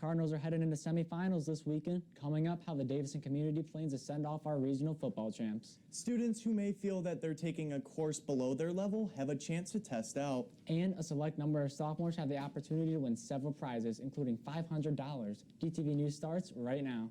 Cardinals are headed into semifinals this weekend. Coming up, how the Davidson community plans to send off our regional football champs. Students who may feel that they're taking a course below their level have a chance to test out. And a select number of sophomores have the opportunity to win several prizes, including $500. DTV News starts right now.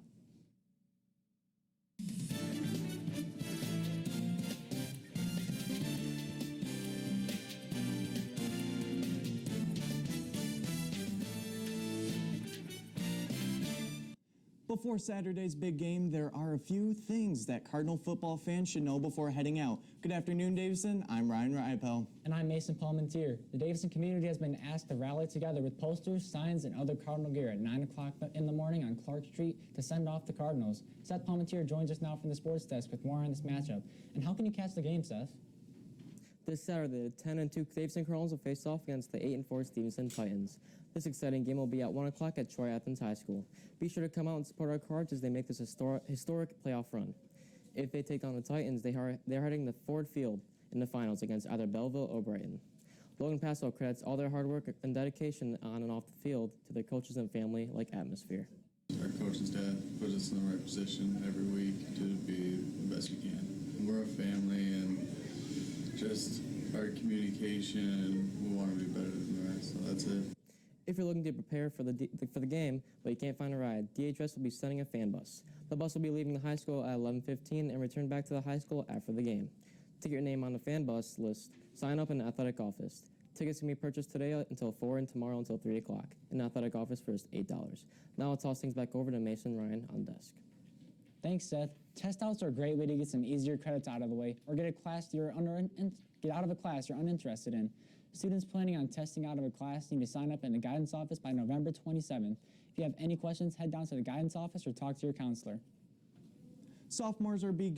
Before Saturday's big game, there are a few things that Cardinal football fans should know before heading out. Good afternoon, Davidson. I'm Ryan Riepel. And I'm Mason Palmentier. The Davidson community has been asked to rally together with posters, signs, and other Cardinal gear at 9 o'clock in the morning on Clark Street to send off the Cardinals. Seth Palmentier joins us now from the sports desk with more on this matchup. And how can you catch the game, Seth? This Saturday, the 10-2 Davidson Cardinals will face off against the 8-4 Stevenson Titans. This exciting game will be at 1 o'clock at Troy Athens High School. Be sure to come out and support our Cards as they make this historic playoff run. If they take on the Titans, they're heading to Ford Field in the finals against either Belleville or Brighton. Logan Paso credits all their hard work and dedication on and off the field to their coaches and family-like atmosphere. Our coaching staff puts us in the right position every week to be the best we can. We're a family, and just our communication, we want to be better than the rest, so that's it. If you're looking to prepare for the game, but you can't find a ride, DHS will be sending a fan bus. The bus will be leaving the high school at 11:15 and return back to the high school after the game. To get your name on the fan bus list, sign up in the athletic office. Tickets can be purchased today until 4 and tomorrow until 3 o'clock. In the athletic office for just $8. Now I'll toss things back over to Mason Ryan on desk. Thanks, Seth. Test outs are a great way to get some easier credits out of the way or get out of a class you're uninterested in. Students planning on testing out of a class need to sign up in the guidance office by November 27th. If you have any questions, head down to the guidance office or talk to your counselor. Sophomores are being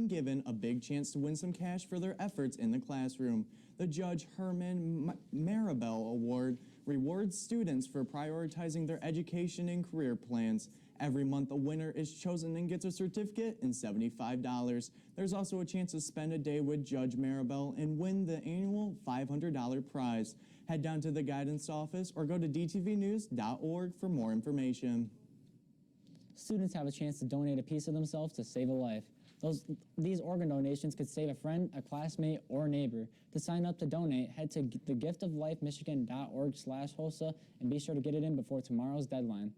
given a big chance to win some cash for their efforts in the classroom. The Judge Herman Maribel Award rewards students for prioritizing their education and career plans. Every month, a winner is chosen and gets a certificate and $75. There's also a chance to spend a day with Judge Maribel and win the annual $500 prize. Head down to the guidance office or go to dtvnews.org for more information. Students have a chance to donate a piece of themselves to save a life. These organ donations could save a friend, a classmate, or a neighbor. To sign up to donate, head to thegiftoflifemichigan.org/HOSA and be sure to get it in before tomorrow's deadline.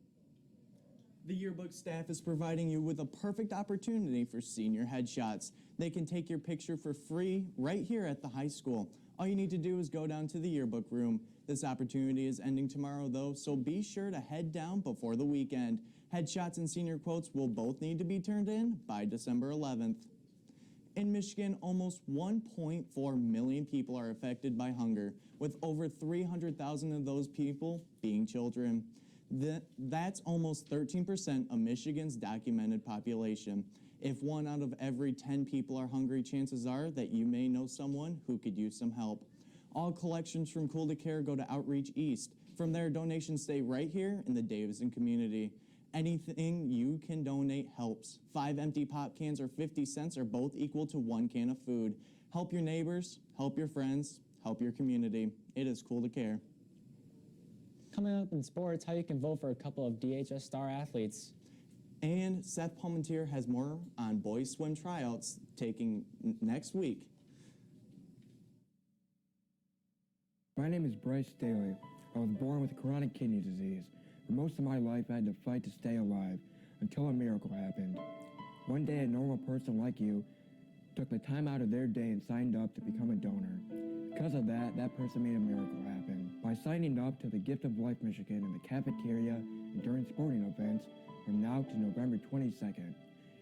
The yearbook staff is providing you with a perfect opportunity for senior headshots. They can take your picture for free right here at the high school. All you need to do is go down to the yearbook room. This opportunity is ending tomorrow, though, so be sure to head down before the weekend. Headshots and senior quotes will both need to be turned in by December 11th. In Michigan, almost 1.4 million people are affected by hunger, with over 300,000 of those people being children. That's almost 13% of Michigan's documented population. If 1 out of every 10 people are hungry, chances are that you may know someone who could use some help. All collections from Cool to Care go to Outreach East. From there, donations stay right here in the Davidson community. Anything you can donate helps. 5 empty pop cans or 50 cents are both equal to 1 can of food. Help your neighbors, help your friends, help your community. It is Cool to Care. Coming up in sports, how you can vote for a couple of DHS star athletes. And Seth Palmentier has more on boys swim tryouts taking next week. My name is Bryce Staley. I was born with chronic kidney disease. For most of my life, I had to fight to stay alive until a miracle happened. One day, a normal person like you took the time out of their day and signed up to become a donor. Because of that, that person made a miracle happen. By signing up to the Gift of Life Michigan in the cafeteria and during sporting events from now to November 22nd,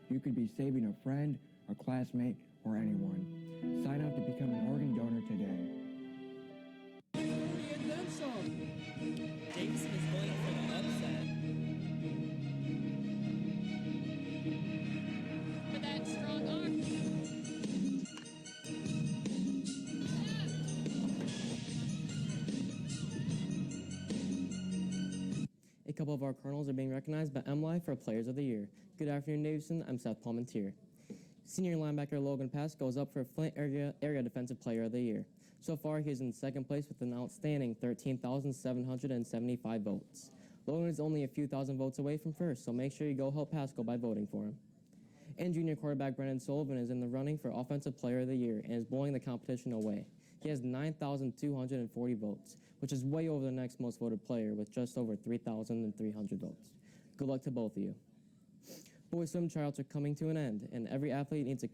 you could be saving a friend, a classmate, or anyone. Sign up to become an organ donor today. And then some. Davidson is going for the upset. With that strong arm. A couple of our Cardinals are being recognized by MLive for Players of the Year. Good afternoon, Davidson. I'm Seth Palmentier. Senior linebacker Logan Pass goes up for Flint Area Defensive Player of the Year. So far, he is in second place with an outstanding 13,775 votes. Logan is only a few thousand votes away from first, so make sure you go help Pascal by voting for him. And junior quarterback Brendan Sullivan is in the running for Offensive Player of the Year and is blowing the competition away. He has 9,240 votes, which is way over the next most voted player with just over 3,300 votes. Good luck to both of you. Boys swim tryouts are coming to an end, and every athlete needs a...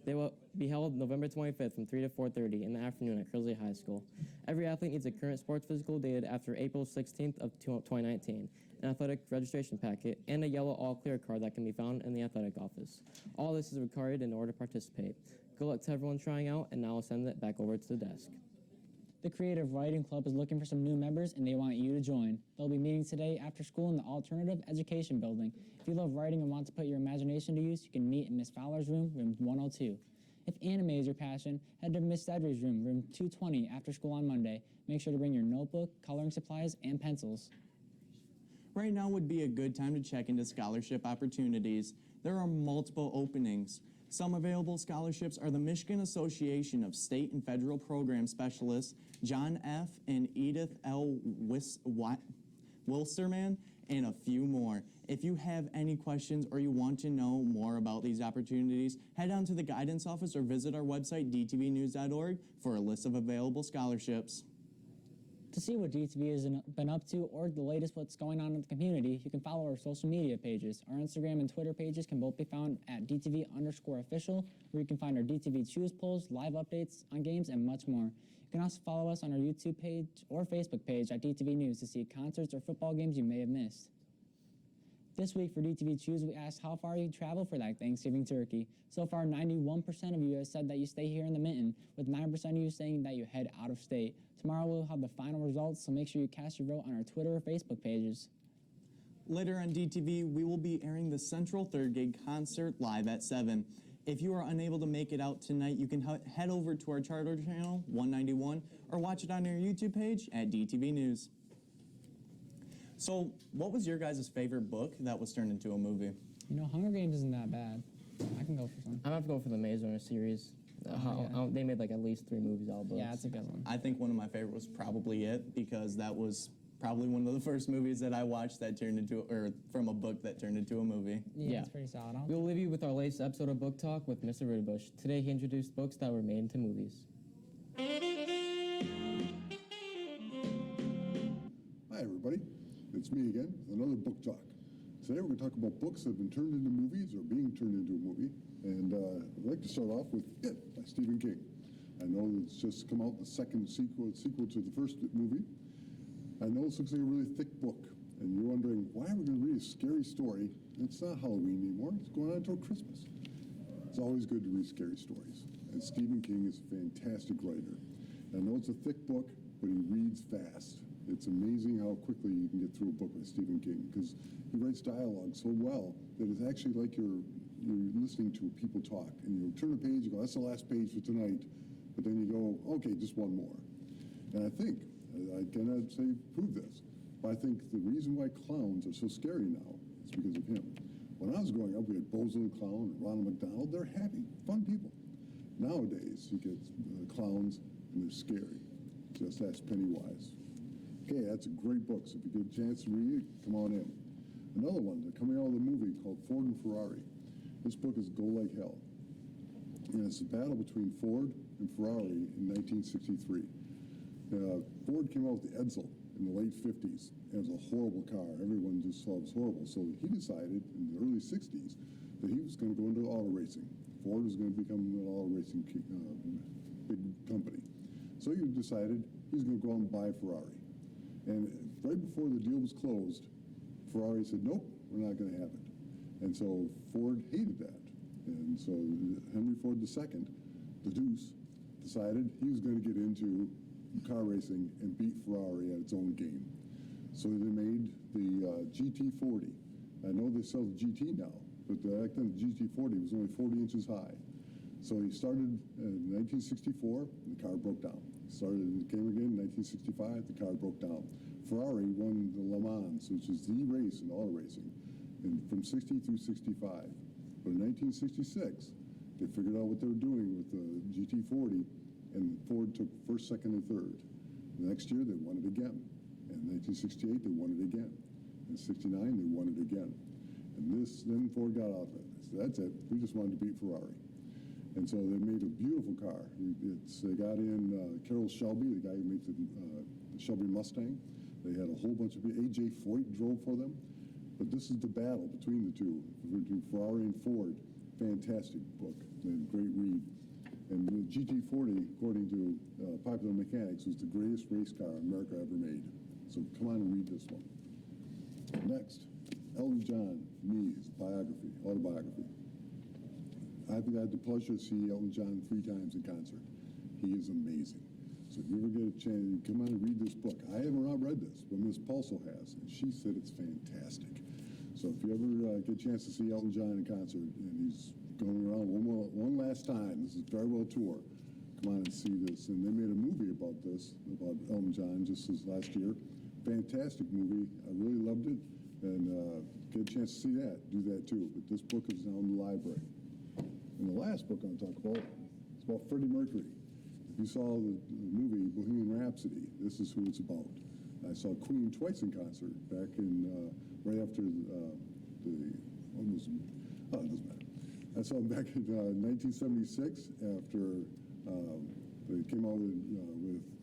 They will be held November 25th from 3 to 4:30 in the afternoon at Kersley High School. Every athlete needs a current sports physical dated after April 16th of 2019, an athletic registration packet, and a yellow all-clear card that can be found in the athletic office. All this is required in order to participate. Good luck to everyone trying out, and now I'll send it back over to the desk. The Creative Writing Club is looking for some new members, and they want you to join. They'll be meeting today after school in the Alternative Education Building. If you love writing and want to put your imagination to use, you can meet in Miss Fowler's room, room 102. If anime is your passion, head to Miss Sedry's room, room 220, after school on Monday. Make sure to bring your notebook, coloring supplies, and pencils. Right now would be a good time to check into scholarship opportunities. There are multiple openings. Some available scholarships are the Michigan Association of State and Federal Program Specialists, John F. and Edith L. Wilsterman, and a few more. If you have any questions or you want to know more about these opportunities, head down to the guidance office or visit our website, dtvnews.org, for a list of available scholarships. To see what DTV has been up to or the latest what's going on in the community, you can follow our social media pages. Our Instagram and Twitter pages can both be found at DTV_official, where you can find our DTV Choose polls, live updates on games, and much more. You can also follow us on our YouTube page or Facebook page at DTV News to see concerts or football games you may have missed. This week for DTV Choose, we asked how far you travel for that Thanksgiving turkey. So far, 91% of you have said that you stay here in the Mitten, with 9% of you saying that you head out of state. Tomorrow we'll have the final results, so make sure you cast your vote on our Twitter or Facebook pages. Later on DTV, we will be airing the Central Third Grade concert live at 7. If you are unable to make it out tonight, you can head over to our charter channel, 191, or watch it on our YouTube page at DTV News. So, what was your guys' favorite book that was turned into a movie? You know, Hunger Games isn't that bad. I can go for some. I'm going to have to go for the Maze Runner series. They made like at least 3 movies out of books. Yeah, that's a good one. I think one of my favorite was probably it, because that was probably one of the first movies that I watched that turned into, or from a book that turned into a movie. Yeah, it's pretty solid. We'll leave you with our latest episode of Book Talk with Mr. Rudebush. Today he introduced books that were made into movies. Hi, everybody. It's me again with another book talk. Today we're going to talk about books that have been turned into movies or being turned into a movie. And I'd like to start off with It by Stephen King. I know that it's just come out, the second sequel to the first movie. I know this looks like a really thick book, and you're wondering, why are we going to read a scary story? It's not Halloween anymore. It's going on until Christmas. It's always good to read scary stories. And Stephen King is a fantastic writer. I know it's a thick book, but he reads fast. It's amazing how quickly you can get through a book with Stephen King, because he writes dialogue so well that it's actually like you're listening to people talk. And you turn a page, you go, that's the last page for tonight. But then you go, okay, just one more. And I think, I cannot say prove this, but I think the reason why clowns are so scary now is because of him. When I was growing up, we had Bozo the Clown and Ronald McDonald. They're happy, fun people. Nowadays, you get clowns and they're scary. Just ask Pennywise. Okay, that's a great book, so if you get a chance to read it, come on in. Another one, they're coming out of the movie called Ford and Ferrari. This book is Go Like Hell. And it's a battle between Ford and Ferrari in 1963. Ford came out with the Edsel in the late 50s. It was a horrible car. Everyone just thought it was horrible. So he decided in the early 60s that he was going to go into auto racing. Ford was going to become an auto racing big company. So he decided he's going to go out and buy a Ferrari. And right before the deal was closed, Ferrari said, nope, we're not going to have it. And so Ford hated that. And so Henry Ford II, the Deuce, decided he was going to get into car racing and beat Ferrari at its own game. So they made the GT40. I know they sell the GT now, but back then the GT40 was only 40 inches high. So he started in 1964, and the car broke down. Came again in 1965, the car broke down. Ferrari won the Le Mans, which is the race in auto racing, from 60 through 65. But in 1966, they figured out what they were doing with the GT40, and Ford took first, second, and third. The next year, they won it again. And in 1968, they won it again. In 69, they won it again. And then Ford got off it. So that's it. We just wanted to beat Ferrari. And so they made a beautiful car. They got in Carroll Shelby, the guy who made the Shelby Mustang. They had a whole bunch of people. A.J. Foyt drove for them. But this is the battle between the two, between Ferrari and Ford. Fantastic book and great read. And the GT40, according to Popular Mechanics, was the greatest race car America ever made. So come on and read this one. Next, Elton John, Me, his biography, autobiography. I've had the pleasure to see Elton John 3 times in concert. He is amazing. So if you ever get a chance, come on and read this book. I haven't read this, but Miss Pulso has, and she said it's fantastic. So if you ever get a chance to see Elton John in concert, and he's going around one last time, this is farewell tour, come on and see this. And they made a movie about this, about Elton John, just this last year. Fantastic movie. I really loved it, and get a chance to see that, do that too. But this book is now in the library. And the last book I'm going to talk about is about Freddie Mercury. If you saw the movie Bohemian Rhapsody, this is who it's about. I saw Queen twice in concert back in, right after it doesn't matter. I saw them back in 1976 after they came out with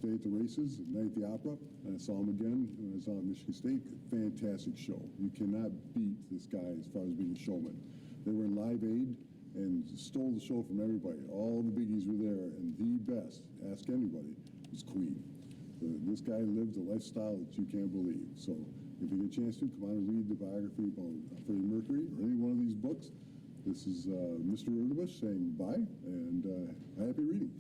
Day at the Races and Night at the Opera. And I saw them again when I saw them at Michigan State. Fantastic show. You cannot beat this guy as far as being a showman. They were in Live Aid and stole the show from everybody. All the biggies were there, and the best, ask anybody, was Queen. This guy lived a lifestyle that you can't believe. So if you get a chance to, come on and read the biography about Freddie Mercury or any one of these books. This is Mr. Urtubus saying bye, and happy reading.